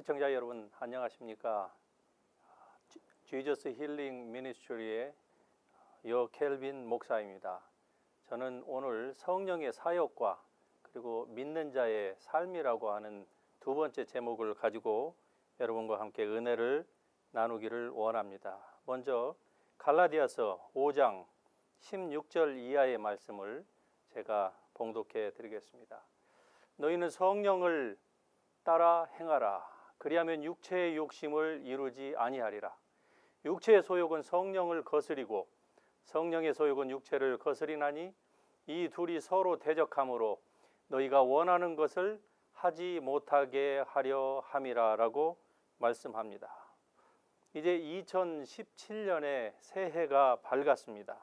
시청자 여러분 안녕하십니까? 지저스 힐링 미니스트리의 여 켈빈 목사입니다. 저는 오늘 성령의 사역과 그리고 믿는 자의 삶이라고 하는 두 번째 제목을 가지고 여러분과 함께 은혜를 나누기를 원합니다. 먼저 갈라디아서 5장 16절 이하의 말씀을 제가 봉독해 드리겠습니다. 너희는 성령을 따라 행하라. 그리하면 육체의 욕심을 이루지 아니하리라. 육체의 소욕은 성령을 거스리고 성령의 소욕은 육체를 거스리나니 이 둘이 서로 대적하므로 너희가 원하는 것을 하지 못하게 하려 함이라 라고 말씀합니다. 이제 2017년의 새해가 밝았습니다.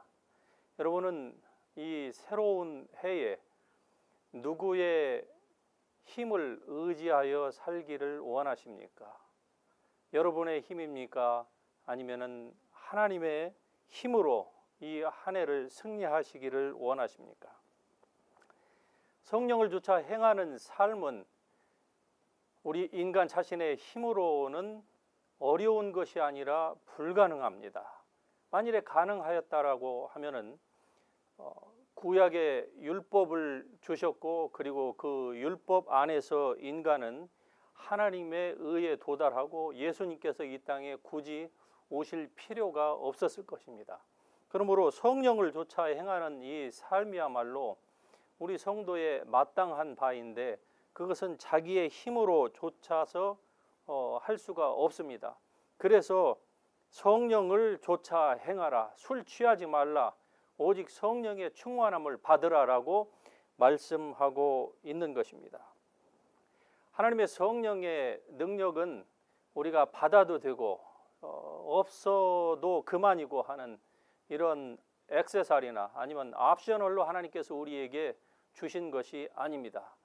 여러분은 이 새로운 해에 누구의 힘을 의지하여 살기를 원하십니까? 여러분의 힘입니까? 아니면은 하나님의 힘으로 이 한 해를 승리하시기를 원하십니까? 성령을 조차 행하는 삶은 우리 인간 자신의 힘으로는 어려운 것이 아니라 불가능합니다. 만일에 가능하였다라고 하면은 구약의 율법을 주셨고 그리고 그 율법 안에서 인간은 하나님의 의에 도달하고 예수님께서 이 땅에 굳이 오실 필요가 없었을 것입니다. 그러므로 성령을 조차 행하는 이 삶이야말로 우리 성도의 마땅한 바인데 그것은 자기의 힘으로 좇아서 할 수가 없습니다. 그래서 성령을 조차 행하라. 술 취하지 말라. 오직 성령의 충만함을 받으라라고 말씀하고 있는 것입니다. 하나님의 성령의 능력은 우리가 받아도 되고 없어도 그만이고 하는 이런 액세서리나 아니면 옵셔널로 하나님께서 우리에게 주신 것이 아닙니다.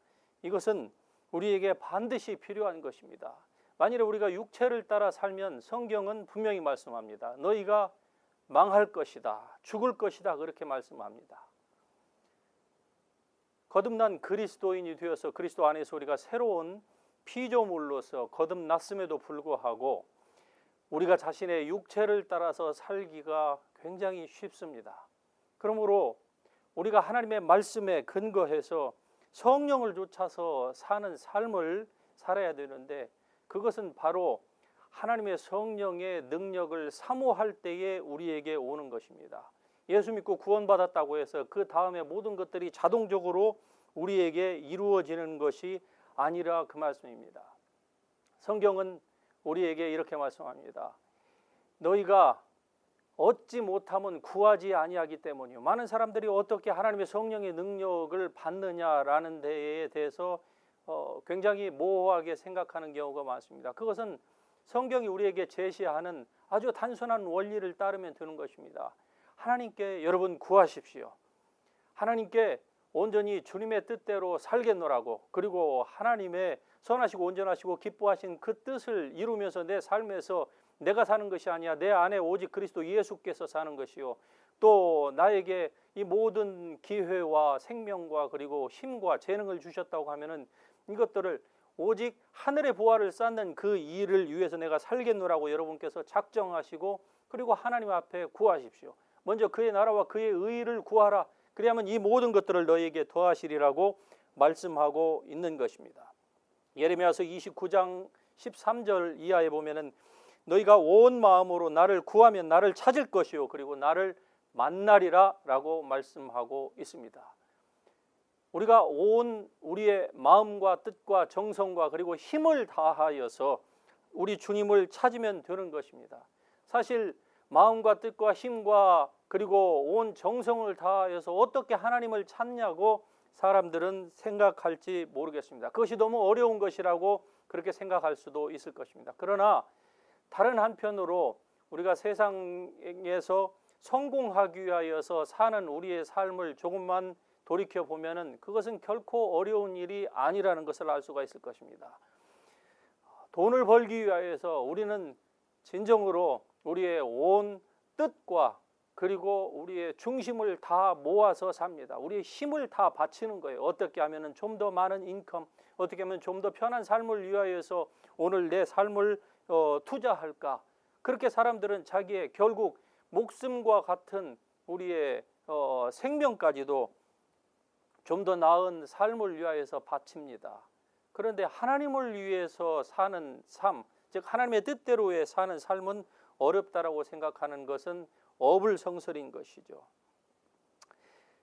이것은 우리에게 반드시 필요한 것입니다. 만일에 우리가 육체를 따라 살면 성경은 분명히 말씀합니다. 너희가 망할 것이다. 죽을 것이다. 그렇게 말씀합니다. 거듭난 그리스도인이 되어서 그리스도 안에서 우리가 새로운 피조물로서 거듭났음에도 불구하고 우리가 자신의 육체를 따라서 살기가 굉장히 쉽습니다. 그러므로 우리가 하나님의 말씀에 근거해서 성령을 좇아서 사는 삶을 살아야 되는데 그것은 바로 하나님의 성령의 능력을 사모할 때에 우리에게 오는 것입니다. 예수 믿고 구원받았다고 해서 그 다음에 모든 것들이 자동적으로 우리에게 이루어지는 것이 아니라 그 말씀입니다. 성경은 우리에게 이렇게 말씀합니다. 너희가 얻지 못하면 구하지 아니하기 때문이요. 많은 사람들이 어떻게 하나님의 성령의 능력을 받느냐라는 데에 대해서 굉장히 모호하게 생각하는 경우가 많습니다. 그것은 성경이 우리에게 제시하는 아주 단순한 원리를 따르면 되는 것입니다. 하나님께 여러분 구하십시오. 하나님께 온전히 주님의 뜻대로 살겠노라고 그리고 하나님의 선하시고 온전하시고 기뻐하신 그 뜻을 이루면서 내 삶에서 내가 사는 것이 아니야 내 안에 오직 그리스도 예수께서 사는 것이요 또 나에게 이 모든 기회와 생명과 그리고 힘과 재능을 주셨다고 하면은 이것들을 오직 하늘의 보화를 쌓는 그 일을 위해서 내가 살겠노라고 여러분께서 작정하시고 그리고 하나님 앞에 구하십시오. 먼저 그의 나라와 그의 의를 구하라. 그리하면 이 모든 것들을 너희에게 더하시리라고 말씀하고 있는 것입니다. 예레미야서 29장 13절 이하에 보면은 너희가 온 마음으로 나를 구하면 나를 찾을 것이요 그리고 나를 만나리라 라고 말씀하고 있습니다. 우리가 온 우리의 마음과 뜻과 정성과 그리고 힘을 다하여서 우리 주님을 찾으면 되는 것입니다. 사실 마음과 뜻과 힘과 그리고 온 정성을 다하여서 어떻게 하나님을 찾냐고 사람들은 생각할지 모르겠습니다. 그것이 너무 어려운 것이라고 그렇게 생각할 수도 있을 것입니다. 그러나 다른 한편으로 우리가 세상에서 성공하기 위하여서 사는 우리의 삶을 조금만 돌이켜보면 그것은 결코 어려운 일이 아니라는 것을 알 수가 있을 것입니다. 돈을 벌기 위하여서 우리는 진정으로 우리의 온 뜻과 그리고 우리의 중심을 다 모아서 삽니다. 우리의 힘을 다 바치는 거예요. 어떻게 하면 좀 더 많은 인컴, 어떻게 하면 좀 더 편한 삶을 위하여서 오늘 내 삶을 투자할까. 그렇게 사람들은 자기의 결국 목숨과 같은 우리의 생명까지도 좀 더 나은 삶을 위하여서 바칩니다. 그런데 하나님을 위해서 사는 삶, 즉 하나님의 뜻대로의 사는 삶은 어렵다라고 생각하는 것은 어불성설인 것이죠.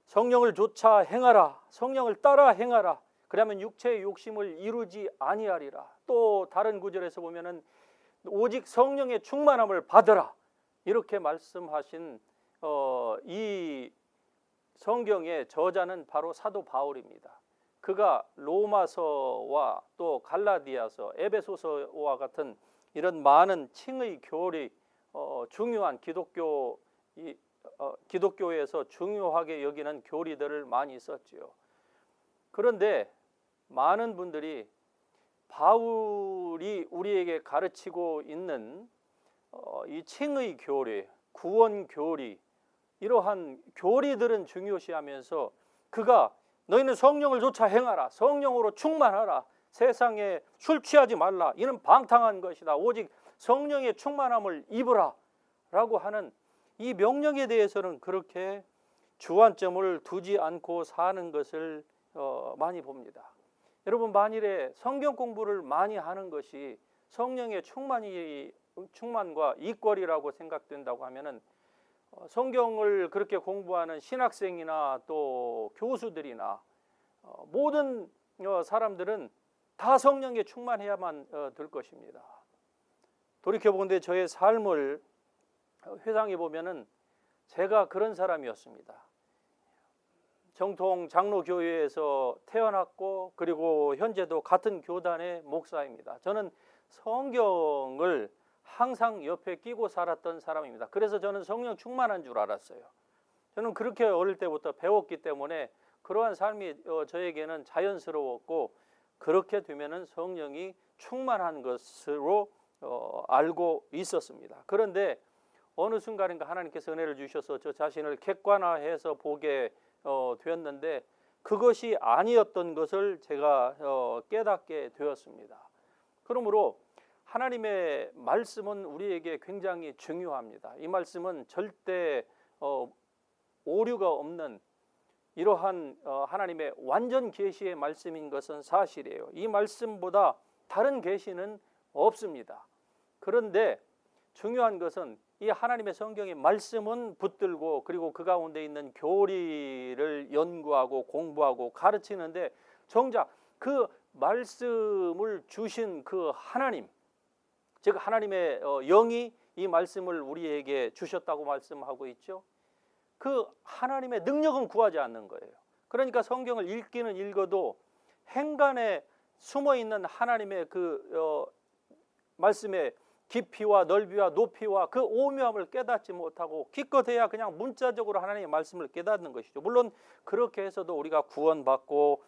성령을 좇아 행하라, 성령을 따라 행하라. 그러면 육체의 욕심을 이루지 아니하리라. 또 다른 구절에서 보면은 오직 성령의 충만함을 받으라. 이렇게 말씀하신 이 성경의 저자는 바로 사도 바울입니다. 그가 로마서와 또 갈라디아서, 에베소서와 같은 이런 많은 칭의 교리, 중요한 기독교에서 중요하게 여기는 교리들을 많이 썼지요. 그런데 많은 분들이 바울이 우리에게 가르치고 있는 이 칭의 교리, 구원 교리, 이러한 교리들은 중요시하면서 그가 너희는 성령을 좇아 행하라, 성령으로 충만하라, 세상에 술 취하지 말라, 이는 방탕한 것이다, 오직 성령의 충만함을 입으라 라고 하는 이 명령에 대해서는 그렇게 주안점을 두지 않고 사는 것을 많이 봅니다. 여러분, 만일에 성경 공부를 많이 하는 것이 성령의 충만과 이권이라고 생각된다고 하면은 성경을 그렇게 공부하는 신학생이나 또 교수들이나 모든 사람들은 다 성령에 충만해야만 될 것입니다. 돌이켜보건대 저의 삶을 회상해 보면은 제가 그런 사람이었습니다. 정통 장로교회에서 태어났고 그리고 현재도 같은 교단의 목사입니다. 저는 성경을 항상 옆에 끼고 살았던 사람입니다. 그래서 저는 성령 충만한 줄 알았어요. 저는 그렇게 어릴 때부터 배웠기 때문에 그러한 삶이 저에게는 자연스러웠고, 그렇게 되면은 성령이 충만한 것으로 알고 있었습니다. 그런데 어느 순간인가 하나님께서 은혜를 주셔서 저 자신을 객관화해서 보게 되었는데 그것이 아니었던 것을 제가 깨닫게 되었습니다. 그러므로 하나님의 말씀은 우리에게 굉장히 중요합니다. 이 말씀은 절대 오류가 없는 이러한 하나님의 완전 계시의 말씀인 것은 사실이에요. 이 말씀보다 다른 계시는 없습니다. 그런데 중요한 것은 이 하나님의 성경의 말씀은 붙들고 그리고 그 가운데 있는 교리를 연구하고 공부하고 가르치는데 정작 그 말씀을 주신 그 하나님, 즉 하나님의 영이 이 말씀을 우리에게 주셨다고 말씀하고 있죠. 그 하나님의 능력은 구하지 않는 거예요. 그러니까 성경을 읽기는 읽어도 행간에 숨어있는 하나님의 그 말씀의 깊이와 넓이와 높이와 그 오묘함을 깨닫지 못하고 기껏해야 그냥 문자적으로 하나님의 말씀을 깨닫는 것이죠. 물론 그렇게 해서도 우리가 구원받고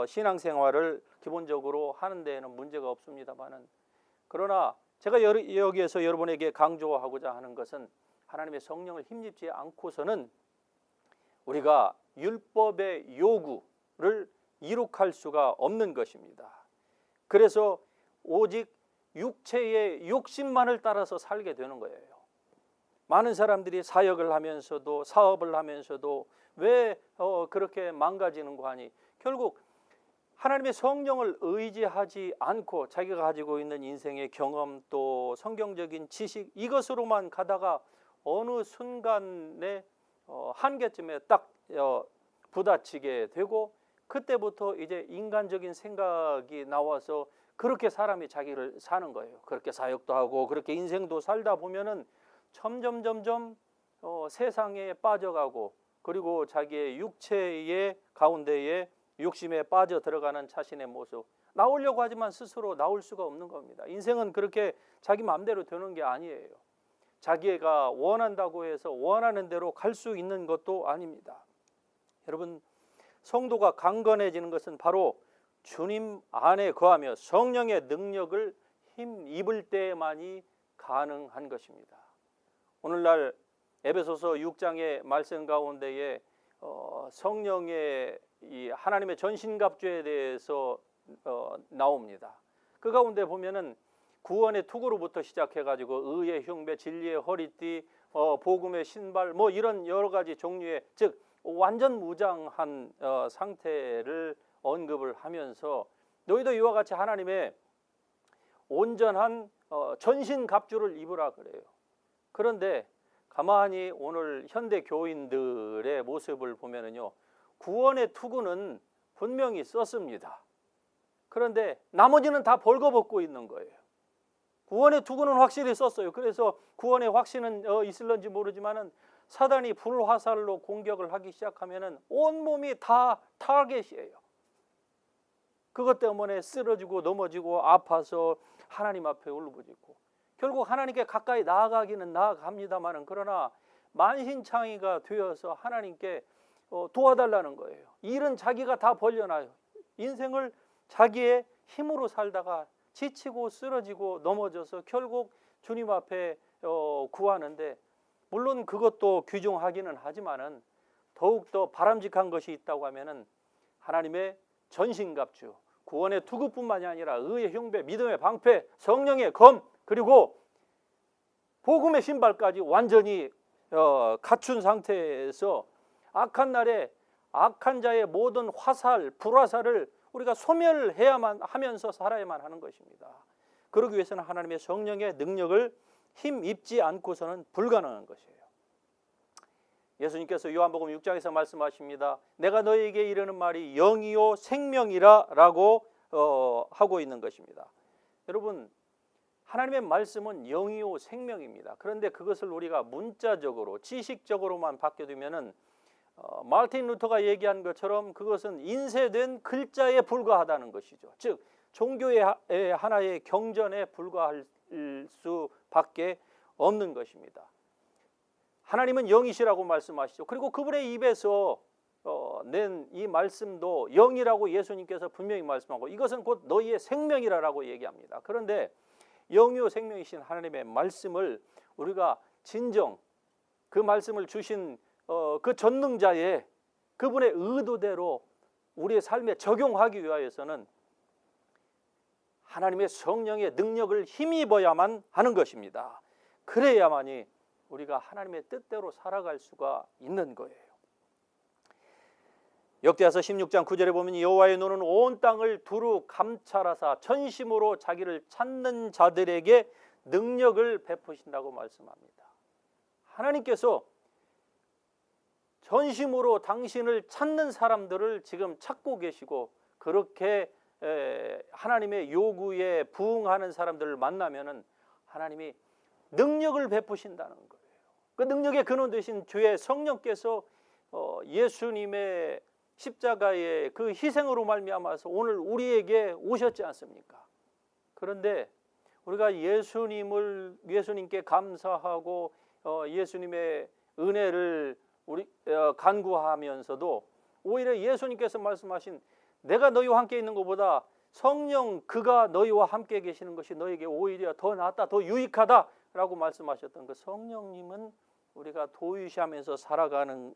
신앙생활을 기본적으로 하는 데에는 문제가 없습니다만은, 그러나 제가 여기에서 여러분에게 강조하고자 하는 것은 하나님의 성령을 힘입지 않고서는 우리가 율법의 요구를 이룩할 수가 없는 것입니다. 그래서 오직 육체의 욕심만을 따라서 살게 되는 거예요. 많은 사람들이 사역을 하면서도 사업을 하면서도 왜 그렇게 망가지는가 하니 결국 하나님의 성령을 의지하지 않고 자기가 가지고 있는 인생의 경험 또 성경적인 지식 이것으로만 가다가 어느 순간에 한계점에 딱 부딪히게 되고 그때부터 이제 인간적인 생각이 나와서 그렇게 사람이 자기를 사는 거예요. 그렇게 사역도 하고 그렇게 인생도 살다 보면은 점점 세상에 빠져가고 그리고 자기의 육체의 가운데에 욕심에 빠져 들어가는 자신의 모습, 나오려고 하지만 스스로 나올 수가 없는 겁니다. 인생은 그렇게 자기 마음대로 되는 게 아니에요. 자기가 원한다고 해서 원하는 대로 갈 수 있는 것도 아닙니다. 여러분, 성도가 강건해지는 것은 바로 주님 안에 거하며 성령의 능력을 힘입을 때만이 가능한 것입니다. 오늘날 에베소서 6장의 말씀 가운데에 성령의 이 하나님의 전신갑주에 대해서 나옵니다. 그 가운데 보면은 구원의 투구로부터 시작해가지고 의의 흉배, 진리의 허리띠, 복음의 신발, 뭐 이런 여러 가지 종류의, 즉 완전 무장한 상태를 언급을 하면서 너희도 이와 같이 하나님의 온전한 전신갑주를 입으라 그래요. 그런데 가만히 오늘 현대 교인들의 모습을 보면은요, 구원의 투구는 분명히 썼습니다. 그런데 나머지는 다 벌거벗고 있는 거예요. 구원의 투구는 확실히 썼어요. 그래서 구원의 확신은 있을런지 모르지만은 사단이 불화살로 공격을 하기 시작하면은 온몸이 다 타겟이에요. 그것 때문에 쓰러지고 넘어지고 아파서 하나님 앞에 울부짖고, 결국 하나님께 가까이 나아가기는 나아갑니다만은, 그러나 만신창이가 되어서 하나님께 도와달라는 거예요. 일은 자기가 다 벌려놔요. 인생을 자기의 힘으로 살다가 지치고 쓰러지고 넘어져서 결국 주님 앞에 구하는데, 물론 그것도 귀중하기는 하지만은 더욱더 바람직한 것이 있다고 하면은 하나님의 전신갑주, 구원의 투구뿐만이 아니라 의의 흉배, 믿음의 방패, 성령의 검, 그리고 복음의 신발까지 완전히 갖춘 상태에서 악한 날에 악한 자의 모든 화살, 불화살을 우리가 소멸해야만 하면서 살아야만 하는 것입니다. 그러기 위해서는 하나님의 성령의 능력을 힘입지 않고서는 불가능한 것이에요. 예수님께서 요한복음 6장에서 말씀하십니다. 내가 너희에게 이르는 말이 영이요 생명이라 라고 하고 있는 것입니다. 여러분, 하나님의 말씀은 영이요 생명입니다. 그런데 그것을 우리가 문자적으로 지식적으로만 받게 되면은 마르틴 루터가 얘기한 것처럼 그것은 인쇄된 글자에 불과하다는 것이죠. 즉 종교의 하나의 경전에 불과할 수밖에 없는 것입니다. 하나님은 영이시라고 말씀하시죠. 그리고 그분의 입에서 낸 이 말씀도 영이라고 예수님께서 분명히 말씀하고, 이것은 곧 너희의 생명이라고 얘기합니다. 그런데 영이요 생명이신 하나님의 말씀을 우리가 진정 그 말씀을 주신 그 전능자의 그분의 의도대로 우리의 삶에 적용하기 위하여서는 하나님의 성령의 능력을 힘입어야만 하는 것입니다. 그래야만이 우리가 하나님의 뜻대로 살아갈 수가 있는 거예요. 역대하서 16장 9절에 보면 여호와의 눈은 온 땅을 두루 감찰하사 전심으로 자기를 찾는 자들에게 능력을 베푸신다고 말씀합니다. 하나님께서 전심으로 당신을 찾는 사람들을 지금 찾고 계시고, 그렇게 하나님의 요구에 부응하는 사람들을 만나면은 하나님이 능력을 베푸신다는 거예요. 그 능력의 근원 되신 주의 성령께서 예수님의 십자가의 그 희생으로 말미암아서 오늘 우리에게 오셨지 않습니까? 그런데 우리가 예수님께 감사하고 예수님의 은혜를 간구하면서도 오히려 예수님께서 말씀하신 내가 너희와 함께 있는 것보다 성령 그가 너희와 함께 계시는 것이 너에게 오히려 더 낫다, 더 유익하다라고 말씀하셨던 그 성령님은 우리가 도유시하면서 살아가는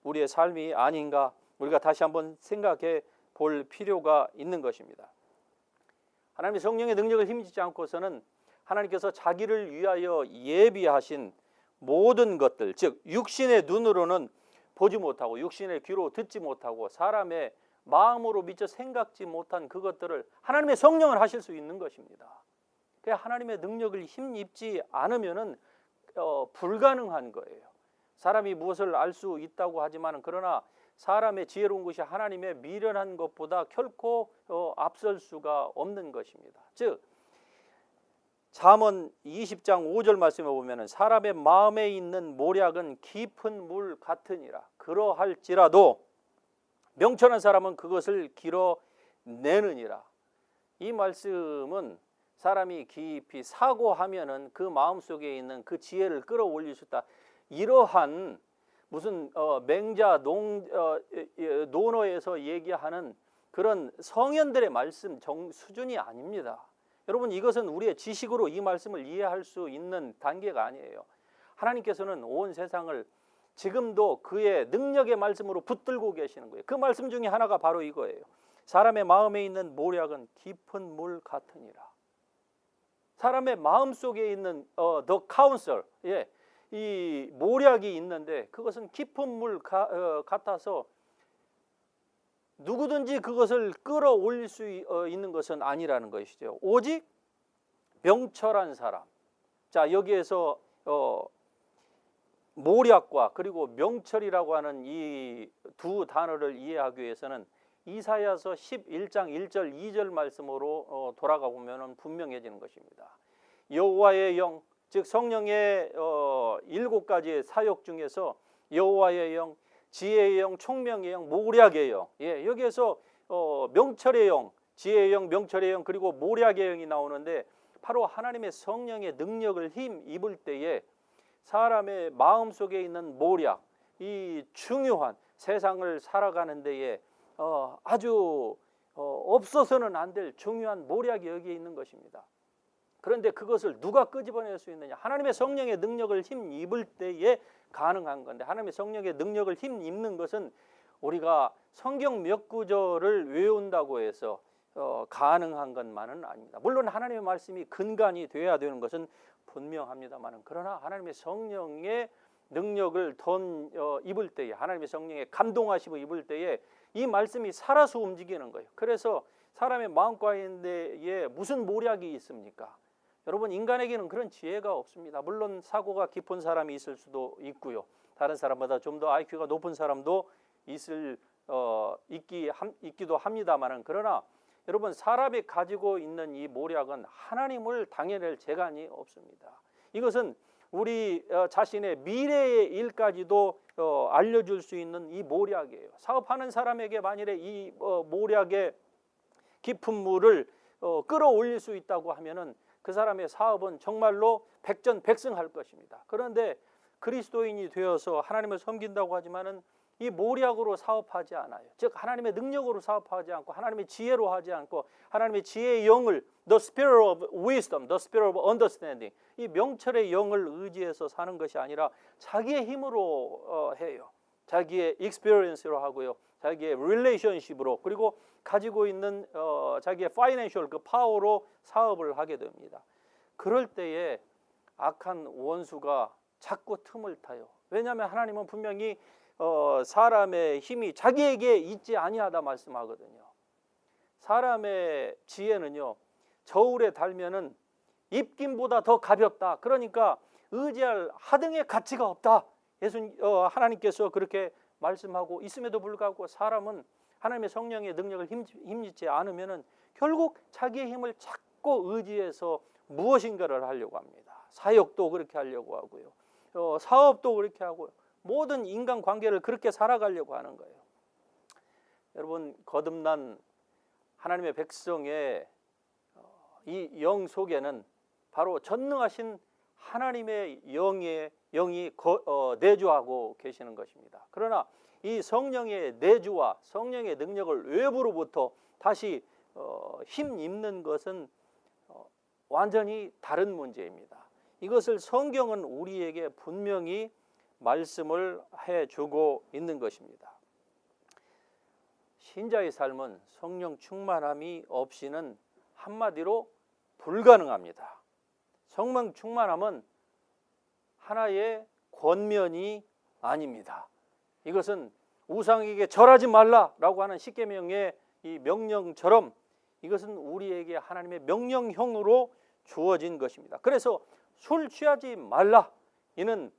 우리의 삶이 아닌가, 우리가 다시 한번 생각해 볼 필요가 있는 것입니다. 하나님의 성령의 능력을 힘주지 않고서는 하나님께서 자기를 위하여 예비하신 모든 것들, 즉 육신의 눈으로는 보지 못하고 육신의 귀로 듣지 못하고 사람의 마음으로 미처 생각지 못한 그것들을 하나님의 성령을 하실 수 있는 것입니다. 하나님의 능력을 힘입지 않으면은 불가능한 거예요. 사람이 무엇을 알 수 있다고 하지만, 그러나 사람의 지혜로운 것이 하나님의 미련한 것보다 결코 앞설 수가 없는 것입니다. 즉 잠언 20장 5절 말씀에 보면은 사람의 마음에 있는 모략은 깊은 물 같으니라. 그러할지라도 명철한 사람은 그것을 길어내느니라. 이 말씀은 사람이 깊이 사고하면은 그 마음속에 있는 그 지혜를 끌어올릴 수 있다. 이러한 무슨 맹자 논어에서 얘기하는 그런 성현들의 말씀 수준이 아닙니다. 여러분, 이것은 우리의 지식으로 이 말씀을 이해할 수 있는 단계가 아니에요. 하나님께서는 온 세상을 지금도 그의 능력의 말씀으로 붙들고 계시는 거예요. 그 말씀 중에 하나가 바로 이거예요. 사람의 마음에 있는 모략은 깊은 물 같으니라. 사람의 마음 속에 있는 the counsel, 이 모략이 있는데 그것은 깊은 물 같아서 누구든지 그것을 끌어올릴 수 있는 것은 아니라는 것이죠. 오직 명철한 사람. 자, 여기에서 모략과 그리고 명철이라고 하는 이 두 단어를 이해하기 위해서는 이사야서 11장 1절 2절 말씀으로 돌아가 보면 분명해지는 것입니다. 여호와의 영, 즉 성령의 7가지의 사역 중에서 여호와의 영, 지혜의 영, 총명의 영, 모략의 영, 여기에서 명철의 영, 지혜의 영, 명철의 영, 그리고 모략의 영이 나오는데 바로 하나님의 성령의 능력을 힘입을 때에 사람의 마음속에 있는 모략, 이 중요한 세상을 살아가는 데에 아주 없어서는 안 될 중요한 모략이 여기에 있는 것입니다. 그런데 그것을 누가 끄집어낼 수 있느냐? 하나님의 성령의 능력을 힘입을 때에 가능한 건데, 하나님의 성령의 능력을 힘입는 것은 우리가 성경 몇 구절을 외운다고 해서 가능한 것만은 아닙니다. 물론 하나님의 말씀이 근간이 되어야 되는 것은 분명합니다만, 그러나 하나님의 성령의 능력을 입을 때에, 하나님의 성령의 감동하심을 입을 때에 이 말씀이 살아서 움직이는 거예요. 그래서 사람의 마음 가운데에 무슨 모략이 있습니까? 여러분, 인간에게는 그런 지혜가 없습니다. 물론 사고가 깊은 사람이 있을 수도 있고요, 다른 사람보다 좀 더 IQ가 높은 사람도 있기도 합니다만, 그러나 여러분, 사람이 가지고 있는 이 모략은 하나님을 당해낼 재간이 없습니다. 이것은 우리 자신의 미래의 일까지도 알려줄 수 있는 이 모략이에요. 사업하는 사람에게 만일에 이 모략의 깊은 물을 끌어올릴 수 있다고 하면은 그 사람의 사업은 정말로 백전백승할 것입니다. 그런데 그리스도인이 되어서 하나님을 섬긴다고 하지만은 이 모략으로 사업하지 않아요. 즉 하나님의 능력으로 사업하지 않고 하나님의 지혜로 하지 않고 하나님의 지혜의 영을, the spirit of wisdom, the spirit of understanding, 이 명철의 영을 의지해서 사는 것이 아니라 자기의 힘으로 해요. 자기의 experience로 하고요, 자기의 relationship으로, 그리고 가지고 있는 자기의 financial 그 파워로 사업을 하게 됩니다. 그럴 때에 악한 원수가 자꾸 틈을 타요. 왜냐하면 하나님은 분명히 사람의 힘이 자기에게 있지 아니하다 말씀하거든요. 사람의 지혜는요, 저울에 달면은 입김보다 더 가볍다. 그러니까 의지할 하등의 가치가 없다. 하나님께서 그렇게 말씀하고 있음에도 불구하고 사람은 하나님의 성령의 능력을 힘입지 않으면은 결국 자기의 힘을 자꾸 의지해서 무엇인가를 하려고 합니다. 사역도 그렇게 하려고 하고요, 사업도 그렇게 하고요, 모든 인간관계를 그렇게 살아가려고 하는 거예요. 여러분, 거듭난 하나님의 백성의 이 영 속에는 바로 전능하신 하나님의 영이 내주하고 계시는 것입니다. 그러나 이 성령의 내주와 성령의 능력을 외부로부터 다시 힘입는 것은 완전히 다른 문제입니다. 이것을 성경은 우리에게 분명히 말씀을 해주고 있는 것입니다. 신자의 삶은 성령 충만함이 없이는 한마디로 불가능합니다. 성령 충만함은 하나의 권면이 아닙니다. 이것은 우상에게 절하지 말라라고 하는 십계명의 이 명령처럼 이것은 우리에게 하나님의 명령형으로 주어진 것입니다. 그래서 술 취하지 말라, 이는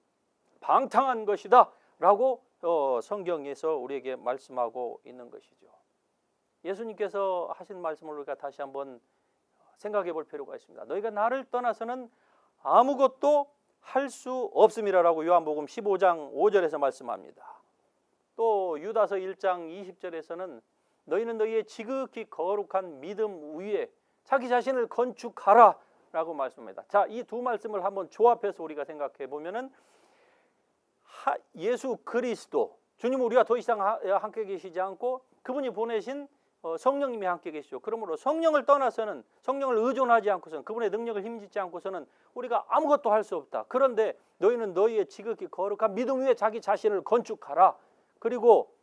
방탕한 것이다 라고 성경에서 우리에게 말씀하고 있는 것이죠. 예수님께서 하신 말씀을 우리가 다시 한번 생각해 볼 필요가 있습니다. 너희가 나를 떠나서는 아무것도 할 수 없음이라라고 요한복음 15장 5절에서 말씀합니다. 또 유다서 1장 20절에서는 너희는 너희의 지극히 거룩한 믿음 위에 자기 자신을 건축하라 라고 말씀합니다. 자, 이 두 말씀을 한번 조합해서 우리가 생각해 보면은 예수 그리스도, 주님은 우리가 더 이상 함께 계시지 않고 그분이 보내신 성령님이 함께 계시죠. 그러므로 성령을 떠나서는, 성령을 의존하지 않고서는, 그분의 능력을 힘짓지 않고서는 우리가 아무것도 할 수 없다. 그런데 너희는 너희의 지극히 거룩한 믿음 위에 자기 자신을 건축하라. 그리고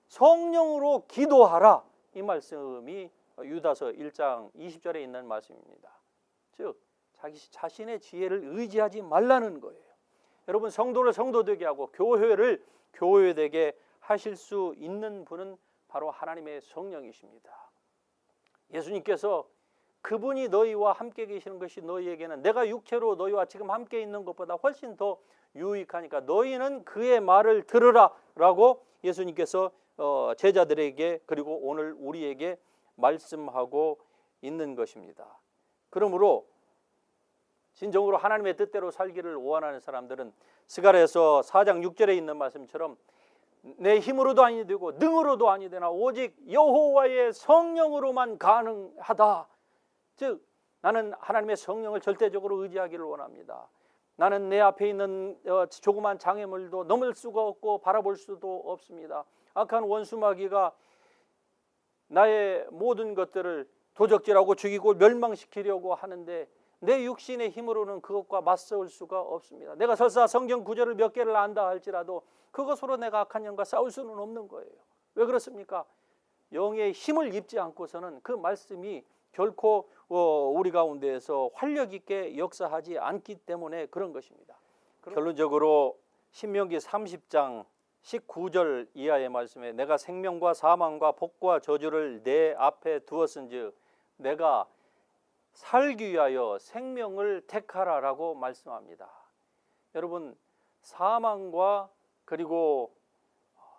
성령으로 기도하라. 이 말씀이 유다서 1장 20절에 있는 말씀입니다. 즉 자기 자신의 지혜를 의지하지 말라는 거예요. 여러분, 성도를 성도되게 하고 교회를 교회되게 하실 수 있는 분은 바로 하나님의 성령이십니다. 예수님께서 그분이 너희와 함께 계시는 것이 너희에게는 내가 육체로 너희와 지금 함께 있는 것보다 훨씬 더 유익하니까 너희는 그의 말을 들으라 라고 예수님께서 제자들에게 그리고 오늘 우리에게 말씀하고 있는 것입니다. 그러므로 진정으로 하나님의 뜻대로 살기를 원하는 사람들은 스가랴서 4장 6절에 있는 말씀처럼 내 힘으로도 아니 되고 능으로도 아니 되나 오직 여호와의 성령으로만 가능하다. 즉 나는 하나님의 성령을 절대적으로 의지하기를 원합니다. 나는 내 앞에 있는 조그만 장애물도 넘을 수가 없고 바라볼 수도 없습니다. 악한 원수마귀가 나의 모든 것들을 도적질하고 죽이고 멸망시키려고 하는데 내 육신의 힘으로는 그것과 맞서올 수가 없습니다. 내가 설사 성경 구절을 몇 개를 안다 할지라도 그것으로 내가 악한 영과 싸울 수는 없는 거예요. 왜 그렇습니까? 영의 힘을 입지 않고서는 그 말씀이 결코 우리 가운데에서 활력 있게 역사하지 않기 때문에 그런 것입니다. 결론적으로 신명기 30장 19절 이하의 말씀에 내가 생명과 사망과 복과 저주를 내 앞에 두었은즉 내가 살기 위하여 생명을 택하라라고 말씀합니다. 여러분, 사망과 그리고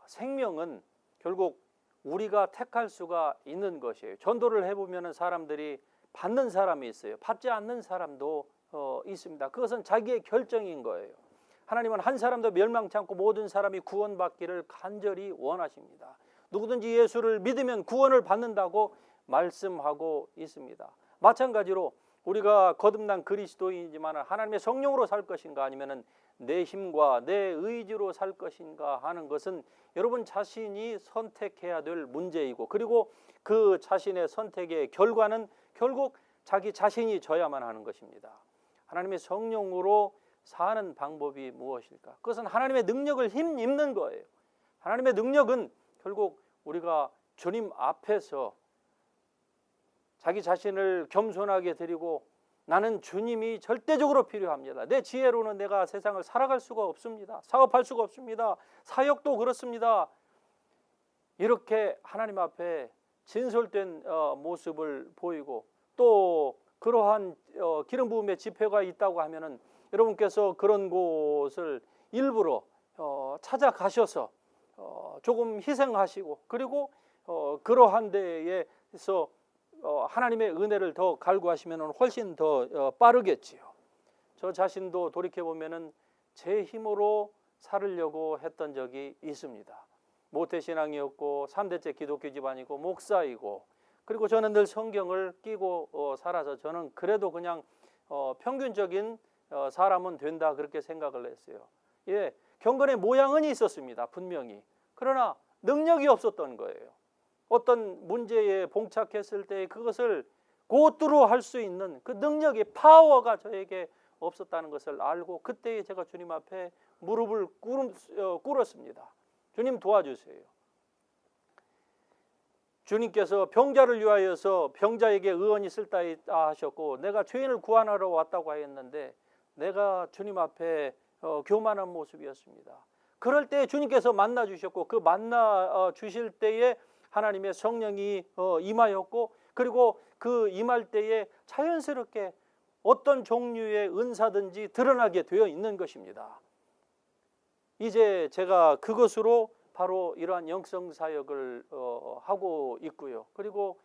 생명은 결국 우리가 택할 수가 있는 것이에요. 전도를 해보면 사람들이 받는 사람이 있어요. 받지 않는 사람도 있습니다. 그것은 자기의 결정인 거예요. 하나님은 한 사람도 멸망치 않고 모든 사람이 구원받기를 간절히 원하십니다. 누구든지 예수를 믿으면 구원을 받는다고 말씀하고 있습니다. 마찬가지로 우리가 거듭난 그리스도인이지만 하나님의 성령으로 살 것인가 아니면 내 힘과 내 의지로 살 것인가 하는 것은 여러분 자신이 선택해야 될 문제이고 그리고 그 자신의 선택의 결과는 결국 자기 자신이 져야만 하는 것입니다. 하나님의 성령으로 사는 방법이 무엇일까? 그것은 하나님의 능력을 힘입는 거예요. 하나님의 능력은 결국 우리가 주님 앞에서 자기 자신을 겸손하게 드리고 나는 주님이 절대적으로 필요합니다. 내 지혜로는 내가 세상을 살아갈 수가 없습니다. 사업할 수가 없습니다. 사역도 그렇습니다. 이렇게 하나님 앞에 진솔된 모습을 보이고 또 그러한 기름 부음의 집회가 있다고 하면은 여러분께서 그런 곳을 일부러 찾아가셔서 조금 희생하시고 그리고 그러한 데에서 하나님의 은혜를 더 갈구하시면 훨씬 더 빠르겠지요. 저 자신도 돌이켜보면 제 힘으로 살으려고 했던 적이 있습니다. 모태신앙이었고 3대째 기독교 집안이고 목사이고 그리고 저는 늘 성경을 끼고 살아서 저는 그래도 그냥 평균적인 사람은 된다 그렇게 생각을 했어요. 예, 경건의 모양은 있었습니다. 분명히. 그러나 능력이 없었던 거예요. 어떤 문제에 봉착했을 때 그것을 고투로 할 수 있는 그 능력의 파워가 저에게 없었다는 것을 알고 그때 제가 주님 앞에 무릎을 꿇었습니다. 주님 도와주세요. 주님께서 병자를 위하여서 병자에게 의원이 있을다 하셨고 내가 죄인을 구원하러 왔다고 하였는데 내가 주님 앞에 교만한 모습이었습니다. 그럴 때 주님께서 만나 주셨고 그 만나 주실 때에 하나님의 성령이 임하였고 그리고 그 임할 때에 자연스럽게 어떤 종류의 은사든지 드러나게 되어 있는 것입니다. 이제 제가 그것으로 바로 이러한 영성 사역을 하고 있고요. 그리고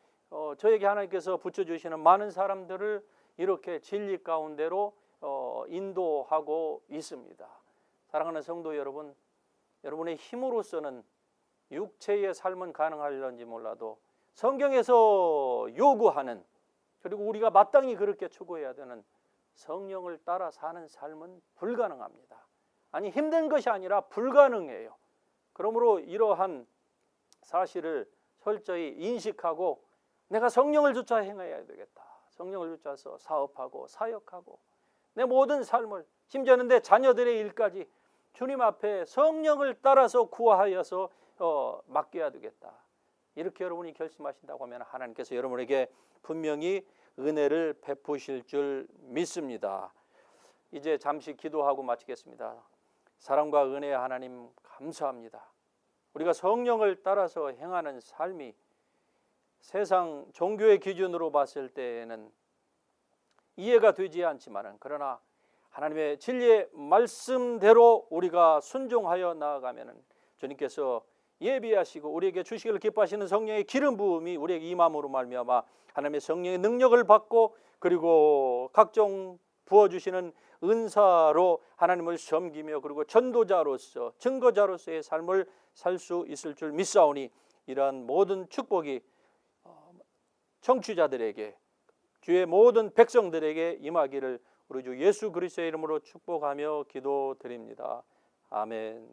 저에게 하나님께서 붙여주시는 많은 사람들을 이렇게 진리 가운데로 인도하고 있습니다. 사랑하는 성도 여러분, 여러분의 힘으로서는 육체의 삶은 가능할런지 몰라도 성경에서 요구하는 그리고 우리가 마땅히 그렇게 추구해야 되는 성령을 따라 사는 삶은 불가능합니다. 아니 힘든 것이 아니라 불가능해요. 그러므로 이러한 사실을 철저히 인식하고 내가 성령을 쫓아 행해야 되겠다. 성령을 쫓아서 사업하고 사역하고 내 모든 삶을, 심지어는 내 자녀들의 일까지 주님 앞에 성령을 따라서 구하여서 맡겨야 되겠다. 이렇게 여러분이 결심하신다고 하면 하나님께서 여러분에게 분명히 은혜를 베푸실 줄 믿습니다. 이제 잠시 기도하고 마치겠습니다. 사랑과 은혜의 하나님 감사합니다. 우리가 성령을 따라서 행하는 삶이 세상 종교의 기준으로 봤을 때에는 이해가 되지 않지만은, 그러나 하나님의 진리의 말씀대로 우리가 순종하여 나아가면은 주님께서 예비하시고 우리에게 주시기를 기뻐하시는 성령의 기름 부음이 우리에게 임함으로 말미암아 하나님의 성령의 능력을 받고, 그리고 각종 부어주시는 은사로 하나님을 섬기며 그리고 전도자로서 증거자로서의 삶을 살 수 있을 줄 믿사오니, 이러한 모든 축복이 청취자들에게, 주의 모든 백성들에게 임하기를 우리 주 예수 그리스도의 이름으로 축복하며 기도드립니다. 아멘.